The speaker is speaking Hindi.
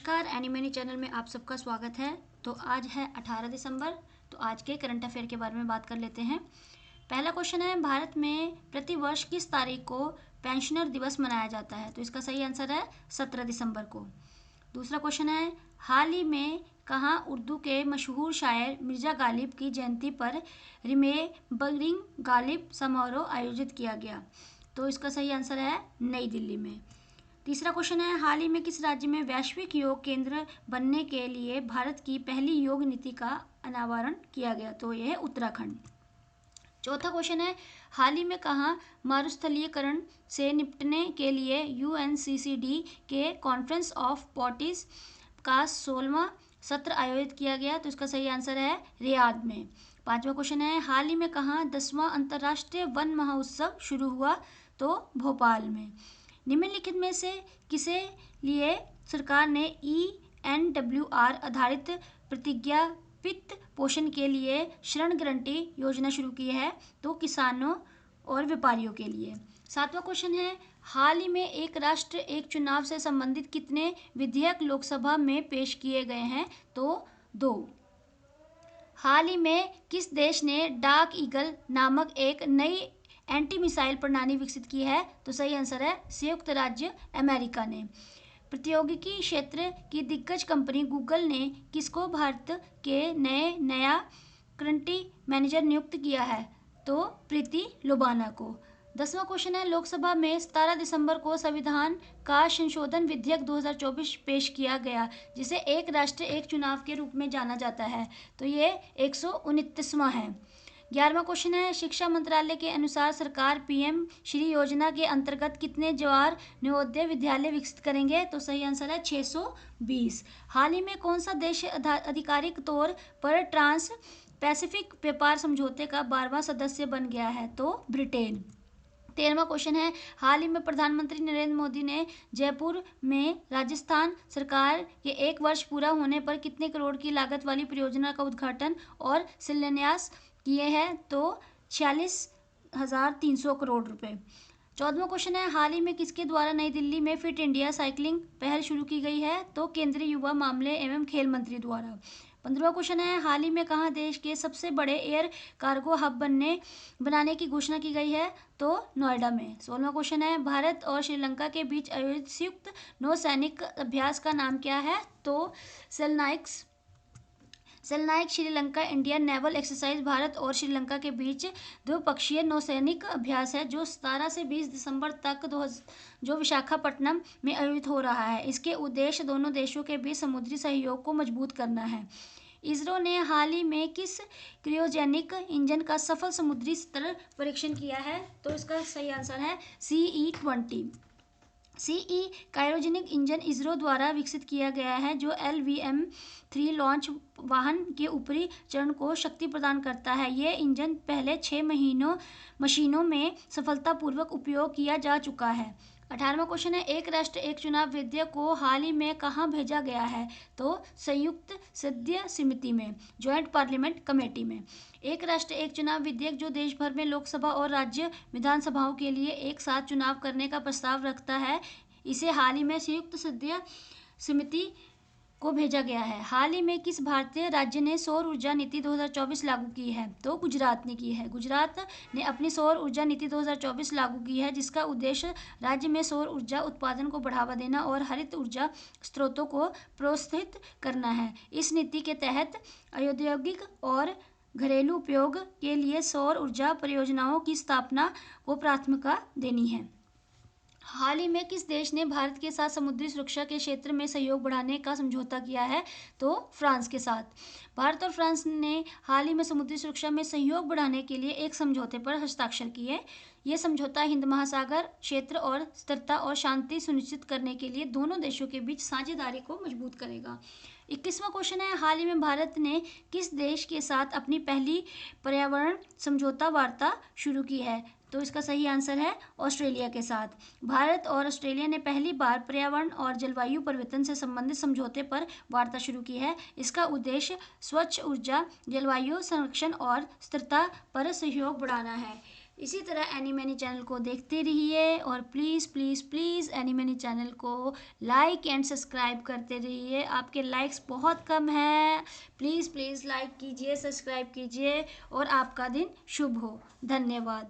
नमस्कार, एनिमनी चैनल में आप सबका स्वागत है। तो आज है 18 दिसंबर। तो आज के करंट अफेयर के बारे में बात कर लेते हैं। पहला क्वेश्चन है, भारत में प्रतिवर्ष किस तारीख को पेंशनर दिवस मनाया जाता है? तो इसका सही आंसर है 17 दिसंबर को। दूसरा क्वेश्चन है, हाल ही में कहाँ उर्दू के मशहूर शायर मिर्ज़ा गालिब की जयंती पर रिमेंबरिंग गालिब समारोह आयोजित किया गया? तो इसका सही आंसर है नई दिल्ली में। तीसरा क्वेश्चन है, हाल ही में किस राज्य में वैश्विक योग केंद्र बनने के लिए भारत की पहली योग नीति का अनावरण किया गया? तो यह है उत्तराखंड। चौथा क्वेश्चन है, हाल ही में कहाँ मरुस्थलीकरण से निपटने के लिए UNCCD के कॉन्फ्रेंस ऑफ पार्टीज का 16वां सत्र आयोजित किया गया? तो इसका सही आंसर है रियाद में। पांचवा क्वेश्चन है, हाल ही में कहाँ 10वां अंतर्राष्ट्रीय वन महोत्सव शुरू हुआ? तो भोपाल में। निम्नलिखित में से किसे लिए सरकार ने ENWR आधारित प्रत्यापित पोषण के लिए ऋण गारंटी योजना शुरू की है? तो किसानों और व्यापारियों के लिए। सातवां क्वेश्चन है, हाल ही में एक राष्ट्र एक चुनाव से संबंधित कितने विधेयक लोकसभा में पेश किए गए हैं? तो 2। हाल ही में किस देश ने डाक ईगल नामक एक नई एंटी मिसाइल प्रणाली विकसित की है? तो सही आंसर है संयुक्त राज्य अमेरिका ने। प्रौद्योगिकी क्षेत्र की दिग्गज कंपनी गूगल ने किसको भारत के नया कंट्री मैनेजर नियुक्त किया है? तो प्रीति लोबाना को। 10वां क्वेश्चन है, लोकसभा में 17 दिसंबर को संविधान का संशोधन विधेयक 2024 पेश किया गया, जिसे एक राष्ट्र एक चुनाव के रूप में जाना जाता है। तो ये 129वां है। 11वां क्वेश्चन है, शिक्षा मंत्रालय के अनुसार सरकार PM श्री योजना के अंतर्गत कितने जवाहर नवोदय विद्यालय विकसित करेंगे? तो सही आंसर है 620। हाल ही में कौन सा देश आधिकारिक तौर पर ट्रांस पैसिफिक व्यापार समझौते का 12वां सदस्य बन गया है? तो ब्रिटेन। 13वां क्वेश्चन है, हाल ही में प्रधानमंत्री नरेंद्र मोदी ने जयपुर में राजस्थान सरकार के 1 वर्ष पूरा होने पर कितने करोड़ की लागत वाली परियोजना का उद्घाटन और शिलान्यास किए हैं? तो 46,300 करोड़ रुपए। 14वां क्वेश्चन है, हाल ही में किसके द्वारा नई दिल्ली में फिट इंडिया साइकिलिंग पहल शुरू की गई है? तो केंद्रीय युवा मामले एवं खेल मंत्री द्वारा। 15वां क्वेश्चन है, हाल ही में कहाँ देश के सबसे बड़े एयर कार्गो हब बनाने की घोषणा की गई है? तो नोएडा में। 16वां क्वेश्चन है, भारत और श्रीलंका के बीच आयोजित संयुक्त नौसैनिक अभ्यास का नाम क्या है? तो SLINEX Sri Lanka Indian naval exercise Bharat और श्रीलंका के बीच द्विपक्षीय नौसैनिक अभ्यास है, जो 17 से 20 दिसंबर तक जो विशाखापट्टनम में आयोजित हो रहा है। इसके उद्देश्य दोनों देशों के बीच समुद्री सहयोग को मजबूत करना है। इसरो ने हाल ही में किस क्रियोजेनिक इंजन का सफल समुद्री स्तर परीक्षण किया है? तो इसका सही आंसर है CE-20। CE cryogenic engine ISRO द्वारा विकसित किया गया है, जो LVM-3 लॉन्च वाहन के ऊपरी चरण को शक्ति प्रदान करता है। ये इंजन पहले 6 मशीनों में सफलतापूर्वक उपयोग किया जा चुका है। 18वां क्वेश्चन है, एक राष्ट्र एक चुनाव विधेयक को हाल ही में कहाँ भेजा गया है? तो संयुक्त सदस्य समिति में, ज्वाइंट पार्लियामेंट कमेटी में। एक राष्ट्र एक चुनाव विधेयक जो देश भर में लोकसभा और राज्य विधानसभाओं के लिए एक साथ चुनाव करने का प्रस्ताव रखता है, इसे हाल ही में संयुक्त सदस्य समिति को भेजा गया है। हाल ही में किस भारतीय राज्य ने सौर ऊर्जा नीति 2024 लागू की है? तो गुजरात ने की है। गुजरात ने अपनी सौर ऊर्जा नीति 2024 लागू की है, जिसका उद्देश्य राज्य में सौर ऊर्जा उत्पादन को बढ़ावा देना और हरित ऊर्जा स्रोतों को प्रोत्साहित करना है। इस नीति के तहत औद्योगिक और घरेलू उपयोग के लिए सौर ऊर्जा परियोजनाओं की स्थापना को प्राथमिकता देनी है। हाल ही में किस देश ने भारत के साथ समुद्री सुरक्षा के क्षेत्र में सहयोग बढ़ाने का समझौता किया है? तो फ्रांस के साथ। भारत और फ्रांस ने हाल ही में समुद्री सुरक्षा में सहयोग बढ़ाने के लिए एक समझौते पर हस्ताक्षर किए। यह समझौता हिंद महासागर क्षेत्र और स्थिरता और शांति सुनिश्चित करने के लिए दोनों देशों के बीच साझेदारी को मजबूत करेगा। 21वां क्वेश्चन है, हाल ही में भारत ने किस देश के साथ अपनी पहली पर्यावरण समझौता वार्ता शुरू की है? तो इसका सही आंसर है ऑस्ट्रेलिया के साथ। भारत और ऑस्ट्रेलिया ने पहली बार पर्यावरण और जलवायु परिवर्तन से संबंधित समझौते पर वार्ता शुरू की है। इसका उद्देश्य स्वच्छ ऊर्जा, जलवायु संरक्षण और स्थिरता पर सहयोग बढ़ाना है। इसी तरह एनी मैनी चैनल को देखते रहिए और please please please any many channel को लाइक एंड सब्सक्राइब करते रहिए। आपके लाइक्स बहुत कम हैं, प्लीज़ प्लीज़ लाइक कीजिए, सब्सक्राइब कीजिए और आपका दिन शुभ हो। धन्यवाद।